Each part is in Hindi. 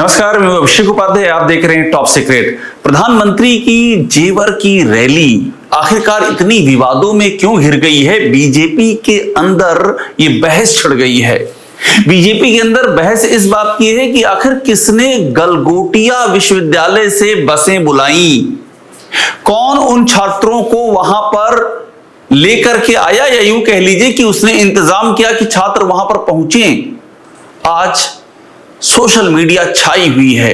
नमस्कार, मैं अभिषेक उपाध्याय, आप देख रहे हैं टॉप सीक्रेट। प्रधानमंत्री की जेवर की रैली आखिरकार इतनी विवादों में क्यों घिर गई है? बीजेपी के अंदर ये बहस छिड़ गई है। बीजेपी के अंदर बहस इस बात की है कि आखिर किसने गलगोटिया विश्वविद्यालय से बसें बुलाई, कौन उन छात्रों को वहां पर लेकर के आया, या यूं कह लीजिए कि उसने इंतजाम किया कि छात्र वहां पर पहुंचे। आज सोशल मीडिया छाई हुई है।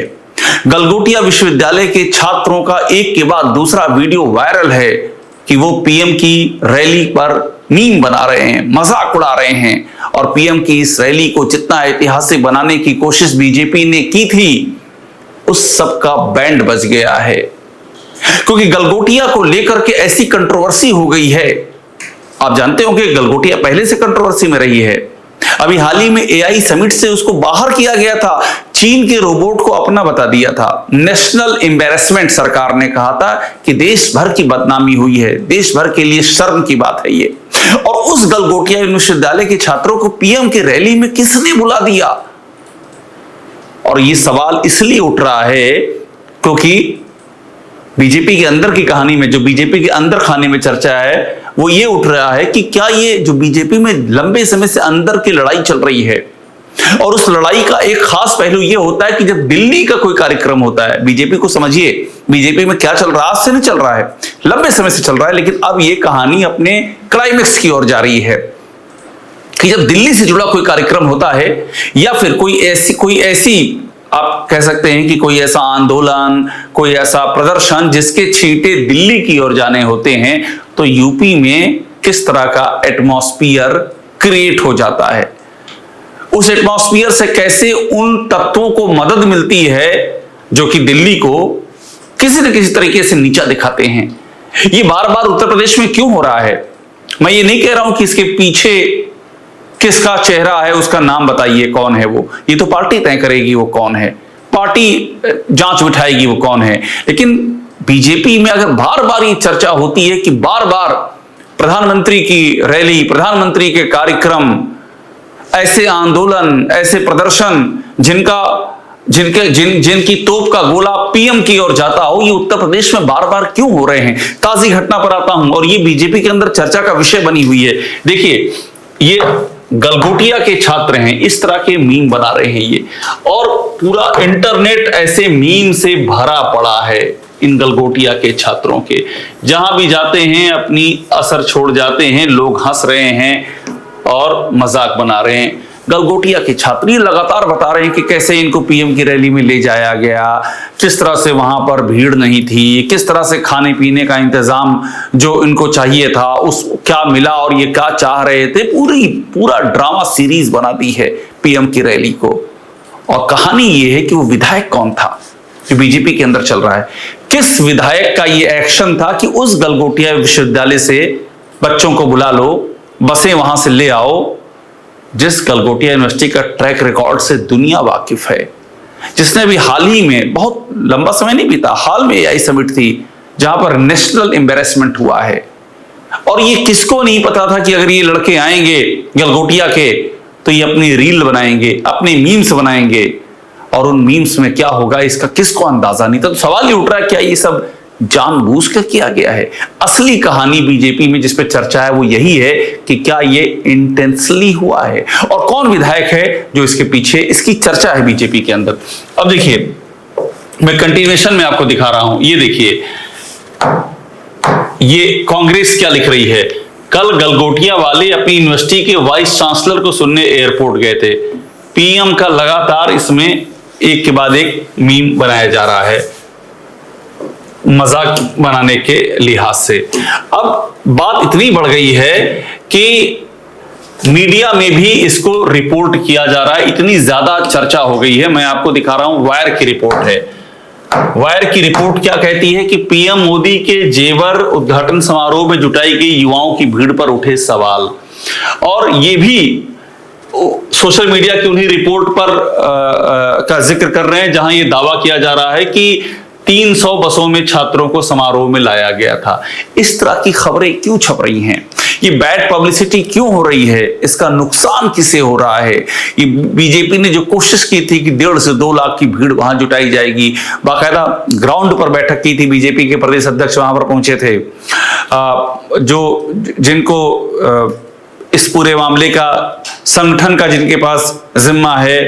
गलगोटिया विश्वविद्यालय के छात्रों का एक के बाद दूसरा वीडियो वायरल है कि वो पीएम की रैली पर मीम बना रहे हैं, मजाक उड़ा रहे हैं, और पीएम की इस रैली को जितना ऐतिहासिक बनाने की कोशिश बीजेपी ने की थी, उस सब का बैंड बज गया है। क्योंकि गलगोटिया को लेकर के ऐसी कंट्रोवर्सी हो गई है। आप जानते हो कि गलगोटिया पहले से कंट्रोवर्सी में रही है। अभी हाल ही में एआई समिट से उसको बाहर किया गया था। चीन के रोबोट को अपना बता दिया था। नेशनल एम्बैरेसमेंट सरकार ने कहा था कि देश भर की बदनामी हुई है, देश भर के लिए शर्म की बात है ये। और उस गलगोटिया विश्वविद्यालय के छात्रों को पीएम की रैली में किसने बुला दिया? और ये सवाल इसलिए उठ रहा है क्योंकि बीजेपी के अंदर की कहानी में, जो बीजेपी के अंदर खाने में चर्चा है, वो ये उठ रहा है कि क्या ये जो बीजेपी में लंबे समय से अंदर की लड़ाई चल रही है, और उस लड़ाई का एक खास पहलू ये होता है कि जब दिल्ली का कोई कार्यक्रम होता है, बीजेपी को समझिए, बीजेपी में क्या चल रहा है, आज से नहीं चल रहा है, लंबे समय से चल रहा है, लेकिन अब ये कहानी अपने क्लाइमेक्स की ओर जा रही है कि जब दिल्ली से जुड़ा कोई कार्यक्रम होता है, या फिर कोई ऐसी आप कह सकते हैं कि कोई ऐसा आंदोलन, कोई ऐसा प्रदर्शन जिसके छींटे दिल्ली की ओर जाने होते हैं, तो यूपी में किस तरह का एटमॉस्फियर क्रिएट हो जाता है। उस एटमॉस्फियर से कैसे उन तत्वों को मदद मिलती है जो कि दिल्ली को किसी न किसी तरीके से नीचा दिखाते हैं। ये बार बार उत्तर प्रदेश में क्यों हो रहा है? मैं ये नहीं कह रहा हूं कि इसके पीछे किसका चेहरा है, उसका नाम बताइए, कौन है वो, ये तो पार्टी तय करेगी वो कौन है, पार्टी जांच बिठाएगी वो कौन है। लेकिन बीजेपी में अगर बार बार ये चर्चा होती है कि बार बार प्रधानमंत्री की रैली, प्रधानमंत्री के कार्यक्रम, ऐसे आंदोलन, ऐसे प्रदर्शन जिनकी तोप का गोला पीएम की ओर जाता हो, ये उत्तर प्रदेश में बार बार क्यों हो रहे हैं? ताजी घटना पर आता हूं, और ये बीजेपी के अंदर चर्चा का विषय बनी हुई है। देखिए, ये गलगोटिया के छात्र हैं, इस तरह के मीम बना रहे हैं ये, और पूरा इंटरनेट ऐसे मीम से भरा पड़ा है इन गलगोटिया के छात्रों के। जहां भी जाते हैं अपनी असर छोड़ जाते हैं, लोग हंस रहे हैं और मजाक बना रहे हैं। गलगोटिया के छात्र ये लगातार बता रहे हैं कि कैसे इनको पीएम की रैली में ले जाया गया, किस तरह से वहां पर भीड़ नहीं थी, किस तरह से खाने पीने का इंतजाम जो इनको चाहिए था उस क्या मिला, और ये क्या चाह रहे थे। पूरा ड्रामा सीरीज बना दी है पीएम की रैली को। और कहानी ये है कि वो विधायक कौन था जो बीजेपी के अंदर चल रहा है, किस विधायक का ये एक्शन था कि उस गलगोटिया विश्वविद्यालय से बच्चों को बुला लो, बसें वहां से ले आओ, जिस गलगोटिया यूनिवर्सिटी का ट्रैक रिकॉर्ड से दुनिया वाकिफ है, जिसने भी हाल ही में, बहुत लंबा समय नहीं बीता, हाल में एआई समिट थी जहां पर नेशनल एम्बैरेसमेंट हुआ है। और ये किसको नहीं पता था कि अगर ये लड़के आएंगे गलगोटिया के तो ये अपनी रील बनाएंगे, अपने मीम्स बनाएंगे, और उन मीम्स में क्या होगा इसका किसको अंदाजा नहीं था। तो सवाल ये उठ रहा है, क्या ये सब जानबूझकर किया गया है? असली कहानी बीजेपी में जिस पे चर्चा है वो यही है कि क्या ये इंटेंसली हुआ है, और कौन विधायक है जो इसके पीछे, इसकी चर्चा है बीजेपी के अंदर। अब देखिए, मैं कंटिन्यूएशन में आपको दिखा रहा हूं। ये देखिए, ये कांग्रेस क्या लिख रही है। कल गलगोटिया वाले अपनी यूनिवर्सिटी के वाइस चांसलर को सुनने एयरपोर्ट गए थे। पीएम का लगातार इसमें एक के बाद एक मीम बनाया जा रहा है मजाक बनाने के लिहाज से। अब बात इतनी बढ़ गई है कि मीडिया में भी इसको रिपोर्ट किया जा रहा है, इतनी ज्यादा चर्चा हो गई है। मैं आपको दिखा रहा हूं, वायर की रिपोर्ट है। वायर की रिपोर्ट क्या कहती है कि पीएम मोदी के जेवर उद्घाटन समारोह में जुटाई गई युवाओं की भीड़ पर उठे सवाल, और ये भी सोशल मीडिया की उन्हीं रिपोर्ट पर का जिक्र कर रहे हैं जहां ये दावा किया जा रहा है कि 300 बसों में छात्रों को समारोह में लाया गया था। इस तरह की खबरें क्यों छप रही हैं? ये बैड पब्लिसिटी क्यों हो रही है, इसका नुकसान किसे हो रहा है। ये बीजेपी ने जो कोशिश की थी कि 1.5 से 2 लाख की भीड़ वहां जुटाई जाएगी, बाकायदा ग्राउंड पर बैठक की थी, बीजेपी के प्रदेश अध्यक्ष वहां पर पहुंचे थे, जिनको इस पूरे मामले का संगठन का जिनके पास जिम्मा है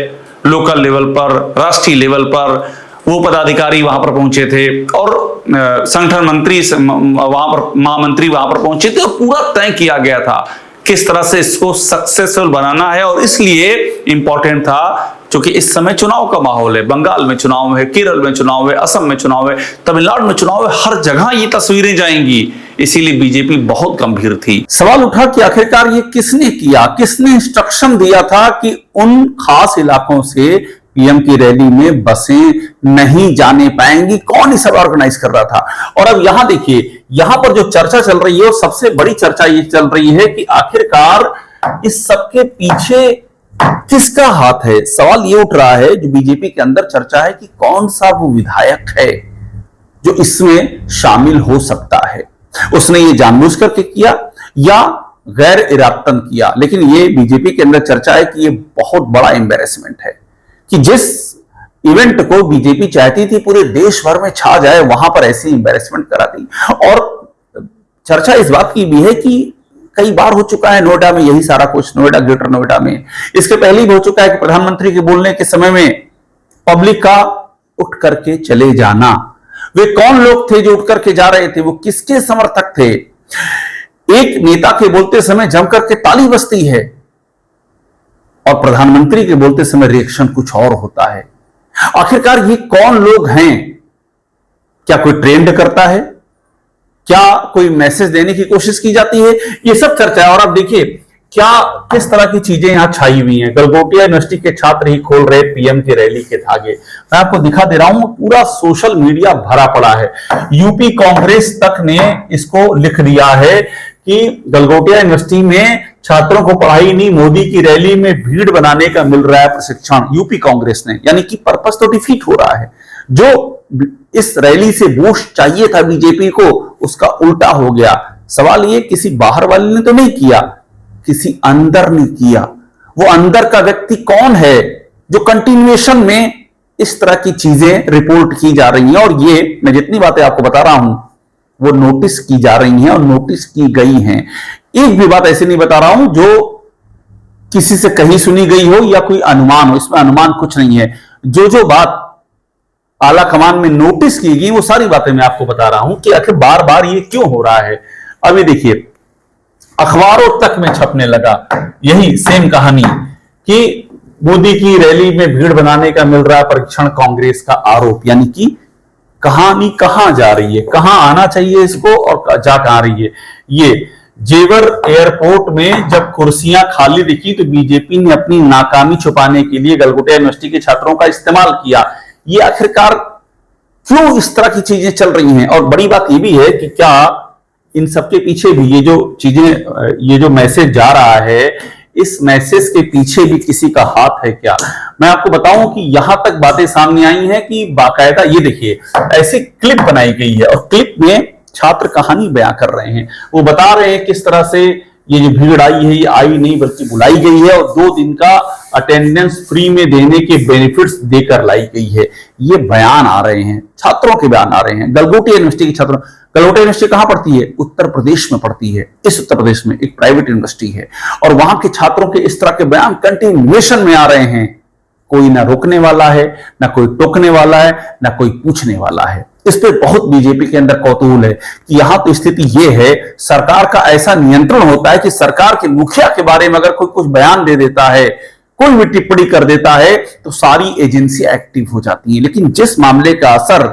लोकल लेवल पर, राष्ट्रीय लेवल पर, वो पदाधिकारी वहां पर पहुंचे थे और संगठन मंत्री वहां पर, महामंत्री वहां पर पहुंचे थे और पूरा तय किया गया था किस तरह से इसको सक्सेसफुल बनाना है। और इसलिए इंपॉर्टेंट था क्योंकि इस समय चुनाव का माहौल है, बंगाल में चुनाव है, केरल में चुनाव है, असम में चुनाव है, तमिलनाडु में चुनाव है, हर जगह ये तस्वीरें जाएंगी, इसीलिए बीजेपी बहुत गंभीर थी। सवाल उठा कि आखिरकार ये किसने किया, किसने इंस्ट्रक्शन दिया था कि उन खास इलाकों से पीएम की रैली में बसें नहीं जाने पाएंगी, कौन इस सब ऑर्गेनाइज कर रहा था। और अब यहां देखिए, यहां पर जो चर्चा चल रही है और सबसे बड़ी चर्चा ये चल रही है कि आखिरकार इस सबके पीछे किसका हाथ है। सवाल ये उठ रहा है, जो बीजेपी के अंदर चर्चा है कि कौन सा वो विधायक है जो इसमें शामिल हो सकता है, उसने ये जानबूझ करके किया या गैर इरादतन किया। लेकिन ये बीजेपी के अंदर चर्चा है कि ये बहुत बड़ा एम्बेरसमेंट है कि जिस इवेंट को बीजेपी चाहती थी पूरे देश भर में छा जाए, वहां पर ऐसी एम्बेरसमेंट करा दी। और चर्चा इस बात की भी है कि कई बार हो चुका है नोएडा में यही सारा कुछ, नोएडा, ग्रेटर नोएडा में इसके पहले भी हो चुका है कि प्रधानमंत्री के बोलने के समय में पब्लिक का उठ करके चले जाना। वे कौन लोग थे जो उठ करके जा रहे थे, वो किसके समर्थक थे। एक नेता के बोलते समय जम करके ताली बजती है और प्रधानमंत्री के बोलते समय रिएक्शन कुछ और होता है। आखिरकार ये कौन लोग हैं? क्या कोई ट्रेंड करता है, क्या कोई मैसेज देने की कोशिश की जाती है, ये सब चर्चा है। और अब देखिए क्या किस तरह की चीजें यहां छाई हुई हैं। गलगोटिया यूनिवर्सिटी के छात्र ही खोल रहे पीएम की रैली के धागे। मैं आपको दिखा दे रहा हूं, पूरा सोशल मीडिया भरा पड़ा है। यूपी कांग्रेस तक ने इसको लिख दिया है कि गलगोटिया यूनिवर्सिटी में छात्रों को पढ़ाई नहीं, मोदी की रैली में भीड़ बनाने का मिल रहा है प्रशिक्षण। यूपी कांग्रेस ने, यानी कि पर्पस तो डिफीट हो रहा है। जो इस रैली से बूस्ट चाहिए था बीजेपी को, उसका उल्टा हो गया। सवाल ये किसी बाहर वाले ने तो नहीं किया, किसी अंदर ने किया। वो अंदर का व्यक्ति कौन है जो कंटिन्यूएशन में इस तरह की चीजें रिपोर्ट की जा रही हैं। और ये मैं जितनी बातें आपको बता रहा हूं वो नोटिस की जा रही हैं और नोटिस की गई हैं। एक भी बात ऐसी नहीं बता रहा हूं जो किसी से कहीं सुनी गई हो या कोई अनुमान हो, इसमें अनुमान कुछ नहीं है। जो बात आला कमान में नोटिस की गई वो सारी बातें मैं आपको बता रहा हूं कि आखिर बार बार ये क्यों हो रहा है। अभी देखिए अखबारों तक में छपने लगा यही सेम कहानी कि मोदी की रैली में भीड़ बनाने का मिल रहा है परीक्षण, कांग्रेस का आरोप। यानी कि कहानी कहां जा रही है, कहां आना चाहिए इसको और जा कहां रही है। ये जेवर एयरपोर्ट में जब कुर्सियां खाली दिखी तो बीजेपी ने अपनी नाकामी छुपाने के लिए गलगोटिया यूनिवर्सिटी के छात्रों का इस्तेमाल किया। ये आखिरकार क्यों इस तरह की चीजें चल रही हैं। और बड़ी बात ये भी है कि क्या इन सबके पीछे भी ये जो चीजें, ये जो मैसेज जा रहा है, इस मैसेज के पीछे भी किसी का हाथ है क्या। मैं आपको बताऊं कि यहां तक बातें सामने आई हैं कि बाकायदा ये देखिए ऐसे क्लिप बनाई गई है और क्लिप में छात्र कहानी बयां कर रहे हैं। वो बता रहे हैं किस तरह से ये जो भीड़ आई है ये आई नहीं बल्कि बुलाई गई है और 2 दिन का अटेंडेंस फ्री में देने के बेनिफिट्स देकर लाई गई है। ये बयान आ रहे हैं, छात्रों के बयान आ रहे हैं। गलगोटिया यूनिवर्सिटी के छात्रों, गलगोटिया यूनिवर्सिटी कहां पढ़ती है? उत्तर प्रदेश में पढ़ती है। इस उत्तर प्रदेश में एक प्राइवेट यूनिवर्सिटी है और वहां के छात्रों के इस तरह के बयान कंटिन्यूएशन में आ रहे हैं। कोई ना रोकने वाला है, ना कोई टोकने वाला है, ना कोई पूछने वाला है। इस पे बहुत बीजेपी के अंदर कौतूहल है कि यहां तो स्थिति यह है, सरकार का ऐसा नियंत्रण होता है कि सरकार के मुखिया के बारे में अगर कोई कुछ बयान दे देता है, कोई भी टिप्पणी कर देता है तो सारी एजेंसियां एक्टिव हो जाती हैं। लेकिन जिस मामले का असर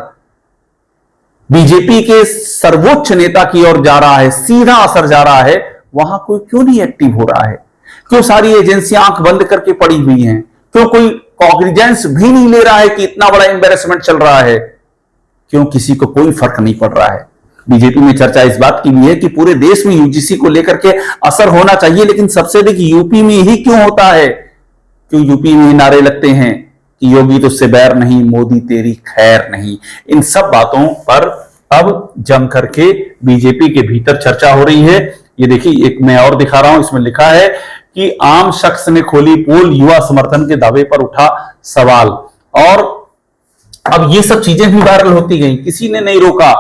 बीजेपी के सर्वोच्च नेता की ओर जा रहा है, सीधा असर जा रहा है, वहां कोई क्यों नहीं एक्टिव हो रहा है? क्यों सारी एजेंसियां आंख बंद करके पड़ी हुई हैं? क्यों कोई कॉग्निजेंस भी नहीं ले रहा है कि इतना बड़ा एम्बेरसमेंट चल रहा है? क्यों किसी को कोई फर्क नहीं पड़ रहा है? बीजेपी में चर्चा इस बात की भी है कि पूरे देश में यूजीसी को लेकर के असर होना चाहिए, लेकिन सबसे अधिक यूपी में ही क्यों होता है? क्यों यूपी में नारे लगते हैं कि योगी तुझसे बैर नहीं, मोदी तेरी खैर नहीं। इन सब बातों पर अब जम करके बीजेपी के भीतर चर्चा हो रही है। ये देखिए, एक मैं और दिखा रहा हूं, इसमें लिखा है कि आम शख्स ने खोली पोल, युवा समर्थन के दावे पर उठा सवाल। और अब ये सब चीजें भी वायरल होती गई, किसी ने नहीं रोका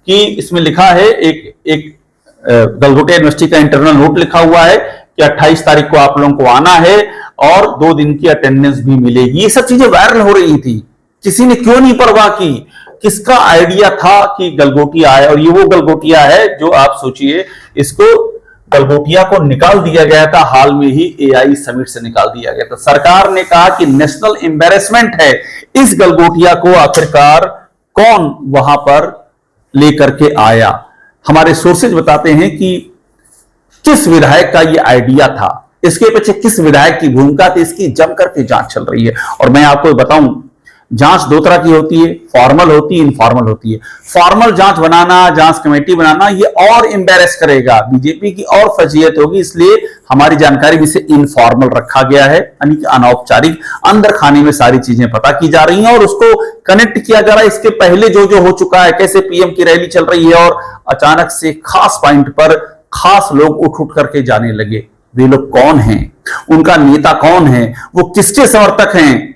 कि इसमें लिखा है, एक गलगोटिया यूनिवर्सिटी का इंटरनल नोट लिखा हुआ है कि 28 तारीख को आप लोगों को आना है और 2 दिन की अटेंडेंस भी मिलेगी। ये सब चीजें वायरल हो रही थी, किसी ने क्यों नहीं परवाह की? किसका आइडिया था कि गलगोटिया आए? और ये वो गलगोटिया है जो आप सोचिए, इसको गलगोटिया को निकाल दिया गया था, हाल में ही एआई समिट से निकाल दिया गया था। सरकार ने कहा कि नेशनल एम्बेरसमेंट है, इस गलगोटिया को आखिरकार कौन वहां पर लेकर के आया? हमारे सोर्सेज बताते हैं कि किस विधायक का यह आइडिया था, इसके पीछे किस विधायक की भूमिका थी, इसकी जम करके जांच चल रही है। और मैं आपको बताऊं, जांच 2 तरह की होती है, फॉर्मल होती है, इनफॉर्मल होती है। फॉर्मल जांच बनाना, जांच कमेटी बनाना, ये और एम्बेरस करेगा, बीजेपी की और फजीयत होगी, इसलिए हमारी जानकारी में से इनफॉर्मल रखा गया है, यानी कि अनौपचारिक, अंदर खाने में सारी चीजें पता की जा रही हैं और उसको कनेक्ट किया जा रहा है। इसके पहले जो जो हो चुका है, कैसे पीएम की रैली चल रही है और अचानक से खास पॉइंट पर खास लोग उठ करके जाने लगे। वे लोग कौन हैं, उनका नेता कौन है, वो किसके समर्थक हैं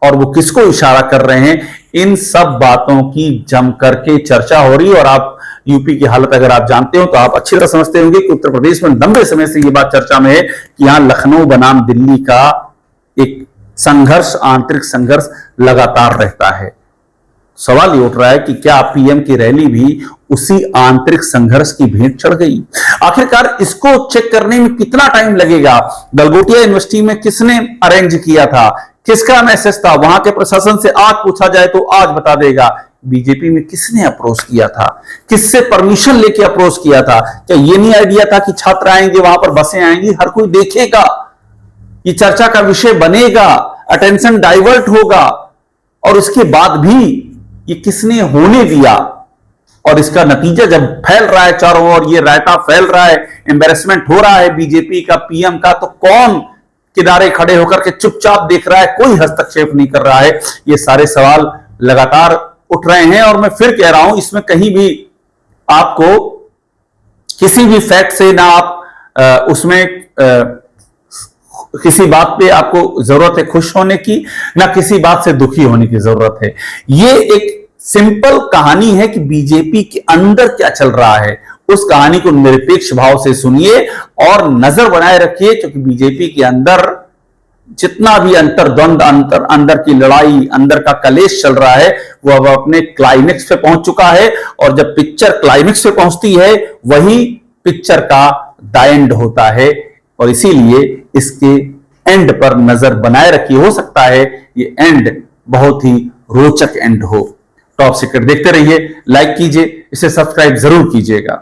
और वो किसको इशारा कर रहे हैं, इन सब बातों की जम करके चर्चा हो रही है। और आप यूपी की हालत अगर आप जानते हो तो आप अच्छी तरह समझते होंगे कि उत्तर प्रदेश में लंबे समय से ये बात चर्चा में है कि यहां लखनऊ बनाम दिल्ली का एक संघर्ष, आंतरिक संघर्ष लगातार रहता है। सवाल ये उठ रहा है कि क्या पीएम की रैली भी उसी आंतरिक संघर्ष की भेंट चढ़ गई? आखिरकार इसको चेक करने में कितना टाइम लगेगा? गलगोटिया यूनिवर्सिटी में किसने अरेंज किया था, किसका मैसेज था? वहां के प्रशासन से आज पूछा जाए तो आज बता देगा। बीजेपी में किसने अप्रोच किया था, किससे परमिशन लेके अप्रोच किया था? क्या ये नहीं आइडिया था कि छात्र आएंगे, वहां पर बसें आएंगी, हर कोई देखेगा, ये चर्चा का विषय बनेगा, अटेंशन डाइवर्ट होगा, और उसके बाद भी ये किसने होने दिया? और इसका नतीजा जब फैल रहा है चारों ओर, ये रायता फैल रहा है, एम्बेरसमेंट हो रहा है बीजेपी का, पीएम का, तो कौन किनारे खड़े होकर के चुपचाप देख रहा है, कोई हस्तक्षेप नहीं कर रहा है? ये सारे सवाल लगातार उठ रहे हैं। और मैं फिर कह रहा हूं, इसमें कहीं भी आपको किसी भी फैक्ट से ना आप उसमें किसी बात पे आपको जरूरत है खुश होने की, ना किसी बात से दुखी होने की जरूरत है। ये एक सिंपल कहानी है कि बीजेपी के अंदर क्या चल रहा है, उस कहानी को निरपेक्ष भाव से सुनिए और नजर बनाए रखिए, क्योंकि बीजेपी के अंदर जितना भी अंतर्द्वंद, अंदर की लड़ाई, अंदर का कलेश चल रहा है, वो अब अपने क्लाइमेक्स पे पहुंच चुका है। और जब पिक्चर क्लाइमेक्स पे पहुंचती है, वही पिक्चर का द एंड होता है। और इसीलिए इसके एंड पर नजर बनाए रखिए, हो सकता है ये एंड बहुत ही रोचक एंड हो। टॉप सीक्रेट देखते रहिए, लाइक कीजिए, इसे सब्सक्राइब जरूर कीजिएगा।